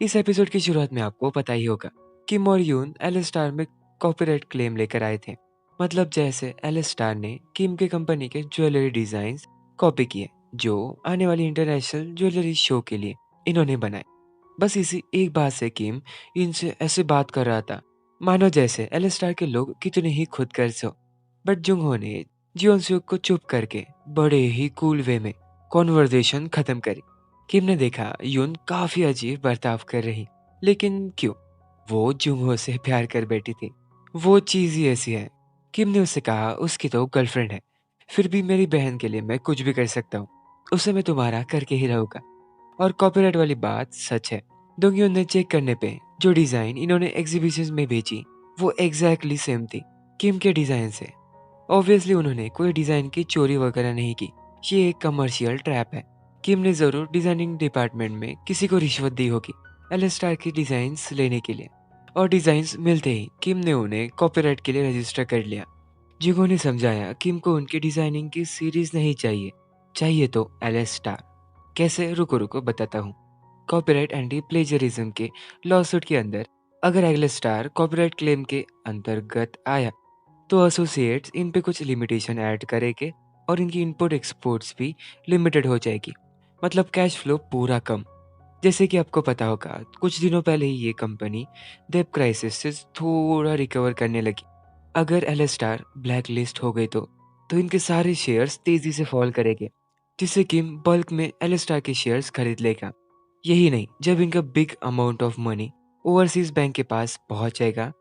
इस एपिसोड की शुरुआत में आपको पता ही होगा कि मॉर्यून एलिस्टार में कॉपीराइट क्लेम लेकर आए थे। मतलब जैसे एलिस्टार ने किम के कंपनी के ज्वेलरी डिजाइन कॉपी किए जो आने वाली इंटरनेशनल ज्वेलरी शो के लिए इन्होंने बनाए। बस इसी एक बात से किम इनसे ऐसे बात कर रहा था मानो जैसे एलिस्टार के लोग कितने ही खुद गर्ज हो। बट जुंगहो ने जियोनसुक को चुप करके बड़े ही कूल वे में कॉन्वर्जेशन खत्म करी। किम ने देखा यून काफी अजीब बर्ताव कर रही, लेकिन क्यों? वो जुंगहो से प्यार कर बैठी थी। वो चीज ही ऐसी है। किम ने उससे कहा उसकी तो गर्लफ्रेंड है, फिर भी मेरी बहन के लिए मैं कुछ भी कर सकता हूँ। उसे मैं तुम्हारा करके ही रहूंगा। और कॉपीराइट वाली बात सच है। डोंगयन ने चेक करने पे जो डिजाइन इन्होंने एग्जीबिशन में बेची वो एग्जैक्टली सेम थी किम के डिजाइन से। ऑब्वियसली उन्होंने कोई डिजाइन की चोरी वगैरह नहीं की। ये एक कमर्शियल ट्रैप है। किम ने जरूर डिजाइनिंग डिपार्टमेंट में किसी को रिश्वत दी होगी एलिस्टार की डिजाइन्स लेने के लिए। और डिजाइन्स मिलते ही किम ने उन्हें कॉपीराइट के लिए रजिस्टर कर लिया। जिगो ने समझाया किम को उनकी डिजाइनिंग की सीरीज नहीं चाहिए, चाहिए तो एलिस्टार। कैसे? रुको रुको बताता हूँ। कॉपीराइट एंटी प्लेजरिज्म के लॉसूट के अंदर अगर एलिस्टार कॉपीराइट क्लेम के अंतर्गत आया तो एसोसिएट्स इन पे कुछ लिमिटेशन ऐड करेंगे और इनकी इंपोर्ट एक्सपोर्ट्स भी लिमिटेड हो जाएगी। मतलब कैश फ्लो पूरा कम। जैसे कि आपको पता होगा कुछ दिनों पहले ही ये कंपनी डेब्ट क्राइसिस से थोड़ा रिकवर करने लगी। अगर एलिस्टार ब्लैक लिस्ट हो गई तो इनके सारे शेयर्स तेजी से फॉल करेंगे, जिससे किम बल्क में एलिस्टार के शेयर्स खरीद लेगा। यही नहीं, जब इनका big amount of money overseas bank के पास पहुंचेगा।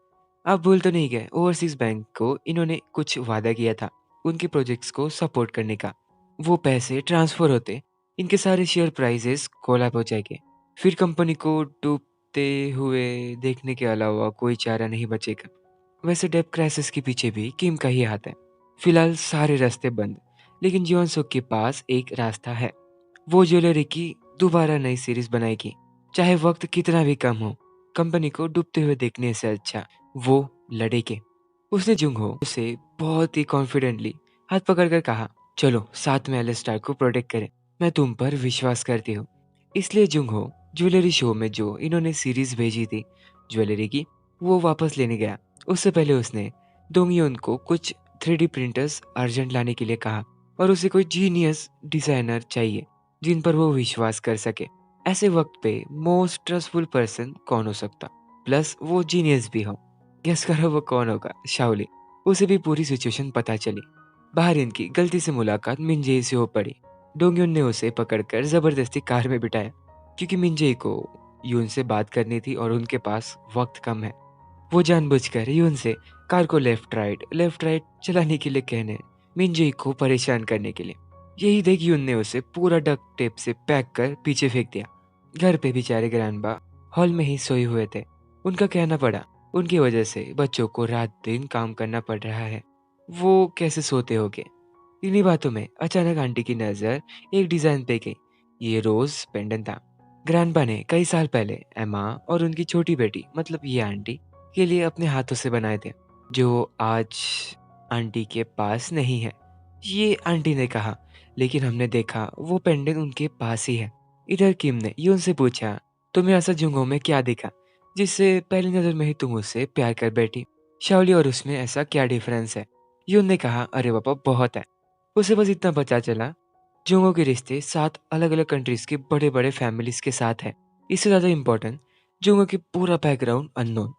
आप भूल तो नहीं गए ओवरसीज बैंक को इन्होंने कुछ वादा किया था उनके प्रोजेक्ट्स को सपोर्ट करने का। वो पैसे ट्रांसफर होते इनके सारे शेयर प्राइसेस कोलैप हो जाएंगे। फिर कंपनी को डूबते हुए देखने के अलावा कोई चारा नहीं बचेगा। वैसे डेब्ट क्राइसिस के पीछे भी किम का ही हाथ है। फिलहाल सारे रास्ते बंद, लेकिन जीवन सुख के पास एक रास्ता है। वो ज्वेलरी की दोबारा नई सीरीज बनाएगी, चाहे वक्त कितना भी कम हो। कंपनी को डूबते हुए देखने से अच्छा वो लड़ेगे। उसने जुंगहो से बहुत ही कॉन्फिडेंटली हाथ पकड़कर कहा, चलो साथ में एलिस्टार को प्रोटेक्ट करें। मैं तुम पर विश्वास करती हूँ। इसलिए जुंगहो ज्वेलरी शो में जो इन्होंने सीरीज भेजी थी ज्वेलरी की, वो वापस लेने गया। उससे पहले उसने दोंगयोन को कुछ 3D प्रिंटर्स अर्जेंट लाने के लिए कहा और उसे कोई जीनियस डिजाइनर चाहिए जिन पर वो विश्वास कर सके। ऐसे वक्त पे मोस्ट ट्रस्टफुल पर्सन कौन हो सकता? प्लस वो जीनियस भी हो। गेस करो वो कौन होगा? शाओली। उसे भी पूरी सिचुएशन पता चली। बाहर इनकी गलती से मुलाकात मिंजेई से हो पड़ी। डोंगयुन ने उसे पकड़कर जबरदस्ती कार में बिठाया क्योंकि मिंजेई को यून से बात करनी थी और उनके पास वक्त कम है। वो जानबूझकर यून से कार को लेफ्ट राइट चलाने के लिए कहने, मिंजेई को परेशान करने के लिए। यही देख यून ने उसे पूरा डक्ट टेप से पैक कर पीछे फेंक दिया। घर पे बेचारे ग्रैंडपा हॉल में ही सोए हुए थे। उनका कहना पड़ा उनकी वजह से बच्चों को रात दिन काम करना पड़ रहा है। वो कैसे सोते होंगे? इन्हीं बातों में अचानक आंटी की नजर एक डिजाइन पे गई। ये रोज पेंडेंट था। ग्रैंडपा ने कई साल पहले एमा और उनकी छोटी बेटी मतलब ये आंटी के लिए अपने हाथों से बनाए थे, जो आज आंटी के पास नहीं है। ये आंटी ने कहा, लेकिन हमने देखा वो पेंडेंट उनके पास ही है। इधर किम ने यून से पूछा, तुम्हें ऐसा जुंगों में क्या दिखा जिससे पहली नजर में ही तुम उससे प्यार कर बैठी? शाओली और उसमें ऐसा क्या डिफरेंस है? यून ने कहा, अरे पापा बहुत है। उसे बस इतना पता चला जुंगों के रिश्ते 7 अलग अलग कंट्रीज के बड़े बड़े फैमिलीज के साथ है। इससे ज्यादा इम्पोर्टेंट जुंगों की पूरा बैकग्राउंड अननोन।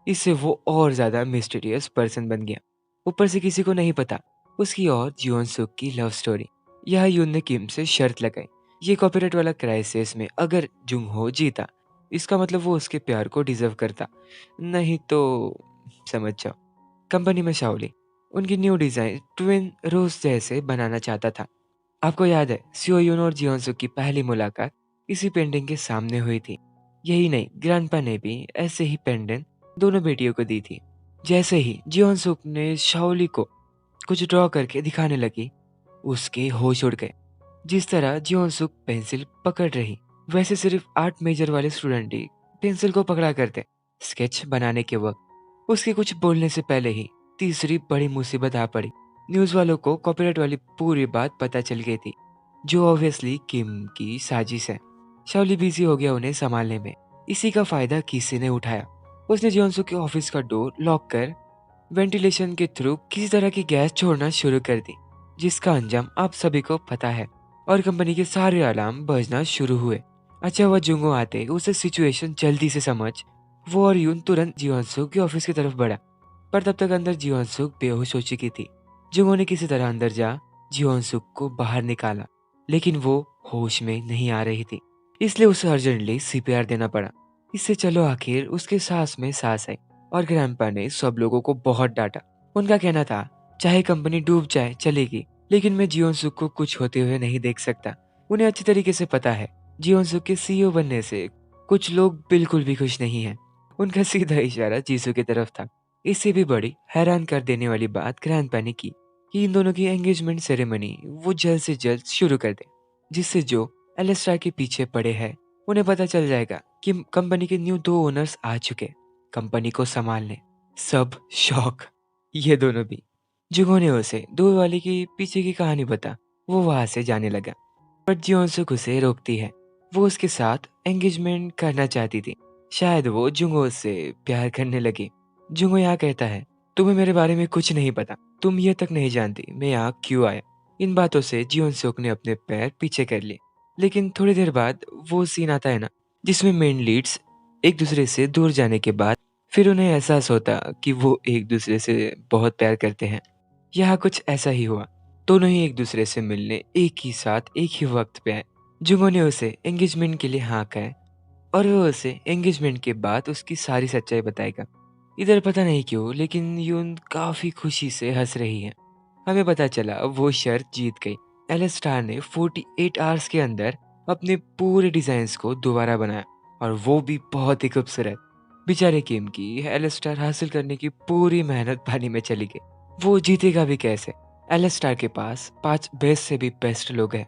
इससे वो और ज्यादा मिस्टीरियस पर्सन बन गया। ऊपर से किसी को नहीं पता उसकी और जीवन सुख की लव स्टोरी। यह यून ने किम से शर्त लगाई, ये कॉपीराइट वाला क्राइसिस में अगर जुंगहो जीता इसका मतलब वो उसके प्यार को डिजर्व करता, नहीं तो समझ जाओ। कंपनी में शाओली उनकी न्यू डिजाइन ट्विन रोज जैसे बनाना चाहता था। आपको याद है सियो यून और जियोनसुक की पहली मुलाकात इसी पेंटिंग के सामने हुई थी। यही नहीं, ग्रैंडपा ने भी ऐसे ही पेंडेंट दोनों बेटियों को दी थी। जैसे ही जियोनसुक ने शाओली को कुछ ड्रॉ करके दिखाने लगी, उसके होश उड़ गए। जिस तरह जियोनसुक पेंसिल पकड़ रही, वैसे सिर्फ 8 मेजर वाले स्टूडेंट ही पेंसिल को पकड़ा करते स्केच बनाने के वक्त। उसके कुछ बोलने से पहले ही तीसरी बड़ी मुसीबत आ पड़ी। न्यूज वालों को कॉपीराइट वाली पूरी बात पता चल गई थी, जो ऑब्वियसली किम की साजिश है। शाओली बिजी हो गया उन्हें संभालने में। इसी का फायदा किसी ने उठाया। उसने जियोनसुक के ऑफिस का डोर लॉक कर वेंटिलेशन के थ्रू किसी तरह की गैस छोड़ना शुरू कर दी, जिसका अंजाम आप सभी को पता है, और कंपनी के सारे अलार्म बजना शुरू हुए। अच्छा हुआ जुंगो आते उसे सिचुएशन जल्दी से समझ वो और यून तुरंत जियोनसुक के ऑफिस की तरफ बढ़ा, पर तब तक अंदर जियोनसुक बेहोश हो चुकी थी। जुंगो ने किसी तरह अंदर जा जियोनसुक को बाहर निकाला, लेकिन वो होश में नहीं आ रही थी, इसलिए उसे अर्जेंटली सीपीआर देना पड़ा। इससे चलो आखिर उसके सांस में सांस आई, और ग्रैंडपा ने सब लोगों को बहुत डांटा। उनका कहना था, चाहे कंपनी डूब जाए चलेगी, लेकिन मैं जियोनसुक को कुछ होते हुए नहीं देख सकता। उन्हें अच्छी तरीके से पता है जियोनसुक के सीईओ बनने से कुछ लोग बिल्कुल भी खुश नहीं हैं। उनका सीधा इशारा जीसू की तरफ था। इससे भी बड़ी हैरान कर देने वाली बात ग्रैंडपा ने की कि इन दोनों की एंगेजमेंट सेरेमनी वो जल्द से जल्द शुरू कर दे, जिससे जो एलिस्टार के पीछे पड़े हैं उन्हें पता चल जाएगा कि कंपनी के न्यू 2 ओनर्स आ चुके, कंपनी को संभालने। सब शॉक, ये दोनों भी। जुगो ने उसे 2 वाले की पीछे की कहानी बता वो वहां से जाने लगा, बट जियोनसुक उसे रोकती है। वो उसके साथ एंगेजमेंट करना चाहती थी। शायद वो जुंगो से प्यार करने लगी। जुंगो यहाँ कहता है, तुम्हें मेरे बारे में कुछ नहीं पता, तुम ये तक नहीं जानती मैं यहाँ क्यों आया। इन बातों से जियोनसुक ने अपने पैर पीछे कर लिए। लेकिन थोड़ी देर बाद वो सीन आता है ना, जिसमें मेन लीड्स एक दूसरे से दूर जाने के बाद फिर उन्हें एहसास होता कि वो एक दूसरे से बहुत प्यार करते हैं। यहाँ कुछ ऐसा ही हुआ। दोनों ही एक दूसरे से मिलने एक ही साथ एक ही वक्त पे आए। जुंगो ने उसे एंगेजमेंट के लिए हाँ कहा, और वो उसे एंगेजमेंट के बाद उसकी सारी सच्चाई बताएगा। इधर पता नहीं क्यों, लेकिन यून काफी खुशी से हंस रही है। हमें पता चला वो शर्त जीत गई। एलिस्टार ने 48 आवर्स के अंदर अपने पूरे डिजाइन्स को दोबारा बनाया, और वो भी बहुत ही खूबसूरत। बेचारे किम की एलिस्टार हासिल करने की पूरी मेहनत पानी में चली गई। वो जीतेगा भी कैसे? एलिस्टार के पास 5 बेस्ट से भी बेस्ट लोग हैं।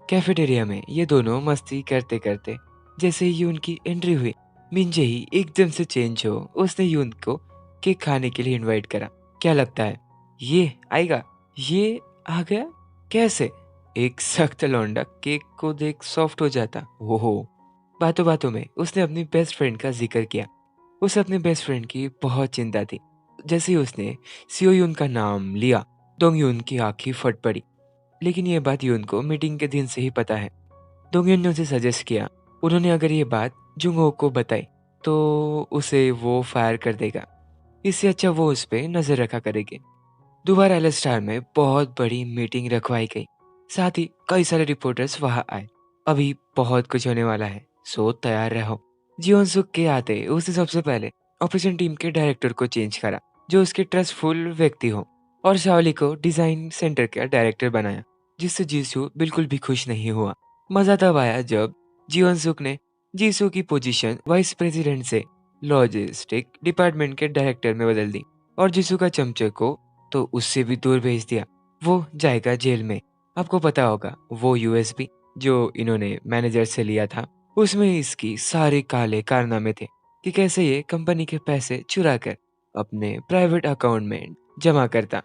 कैफेटेरिया में ये दोनों मस्ती करते करते जैसे ही यून की एंट्री हुई, मिंजे ही एकदम से चेंज हो उसने यून को केक खाने के लिए इनवाइट करा। क्या लगता है ये आएगा? ये आ गया कैसे? एक सख्त लौंडा केक को देख सॉफ्ट हो जाता। ओहो। बातों बातों में उसने अपनी बेस्ट फ्रेंड का जिक्र किया। उसे अपने बेस्ट फ्रेंड की बहुत चिंता थी। जैसे ही उसने सियो यून का नाम लिया, दोंग यून की आंखें फट पड़ी। लेकिन ये बात यून को मीटिंग के दिन से ही पता है। दोंग यून ने उसे सजेस्ट किया, उन्होंने अगर ये बात जुंगो को बताई तो उसे वो फायर कर देगा। इससे अच्छा वो उस पर नजर रखा करेगी। दोबारा एलिस्टार में बहुत बड़ी मीटिंग रखवाई गई। साथ ही कई सारे रिपोर्टर्स वहां आए। अभी बहुत कुछ होने वाला है, सो तैयार रहो। जियोन सुक के आते उसने सबसे पहले ऑपरेशन टीम के डायरेक्टर को चेंज करा, जो उसके ट्रस्टफुल व्यक्ति हो, और शाओली को डिजाइन सेंटर का डायरेक्टर बनाया, जिससे जीसू बिल्कुल भी खुश नहीं हुआ। मजा तब आया जब जियोन सुक ने जीसू की पोजीशन वाइस प्रेसिडेंट से लॉजिस्टिक डिपार्टमेंट के डायरेक्टर में बदल दी, और जीसू का चमचे को तो उससे भी दूर भेज दिया। वो जाएगा जेल में। आपको पता होगा वो यूएसबी जो इन्होंने मैनेजर से लिया था, उसमें इसकी सारे काले कारनामे थे कि कैसे ये कंपनी के पैसे चुरा कर अपने प्राइवेट अकाउंट में जमा करता।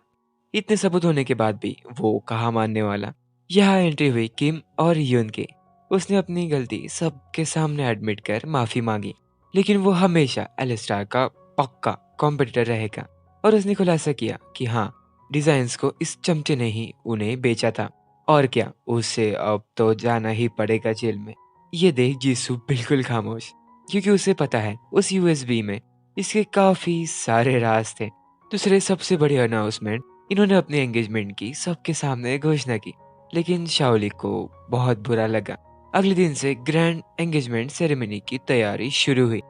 इतने सबूत होने के बाद भी वो कहाँ मानने वाला। यहाँ एंट्री हुई किम और यून की। उसने अपनी गलती सबके सामने एडमिट कर माफी मांगी, लेकिन वो हमेशा एलिस्टार का पक्का कॉम्पिटिटर रहेगा। और उसने खुलासा किया कि हाँ, डिजाइन्स को इस चमचे ने ही उन्हें बेचा था, और क्या, उसे अब तो जाना ही पड़ेगा जेल में। ये देख जीसू बिल्कुल खामोश, क्योंकि उसे पता है उस यूएसबी में इसके काफी सारे राज थे। दूसरे सबसे बड़ी अनाउंसमेंट, इन्होंने अपने एंगेजमेंट की सबके सामने घोषणा की, लेकिन शाओली को बहुत बुरा लगा। अगले दिन से ग्रैंड एंगेजमेंट सेरेमनी की तैयारी शुरू हुई।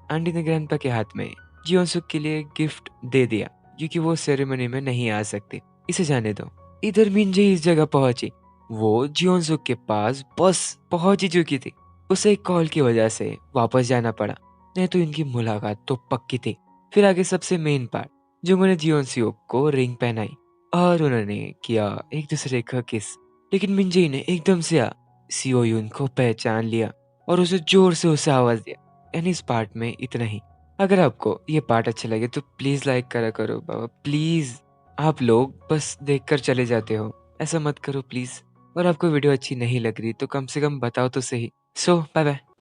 आंटी ने ग्रैंडपा के हाथ में जियोनसुक के लिए गिफ्ट दे दिया, क्योंकि वो सेरेमनी में नहीं आ सकती। इसे जाने दो। इधर मिंजे इस जगह पहुंची। वो जियोनसुक के पास बस पहुंच ही चुकी थी। उसे एक कॉल की वजह से वापस जाना पड़ा, नहीं तो इनकी मुलाकात तो पक्की थी। फिर आगे सबसे मेन पार्ट, जो उन्होंने जियोनसुक को रिंग पहनाई और उन्होंने किया एक दूसरे का किस। लेकिन मिंजे ने एकदम से सियो यून को पहचान लिया और उसे जोर से उसे आवाज दिया। एंड इस पार्ट में इतना ही। अगर आपको ये पार्ट अच्छा लगे तो प्लीज लाइक करा करो बाबा, प्लीज। आप लोग बस देखकर चले जाते हो, ऐसा मत करो प्लीज। और आपको वीडियो अच्छी नहीं लग रही तो कम से कम बताओ तो सही। सो बाय बाय।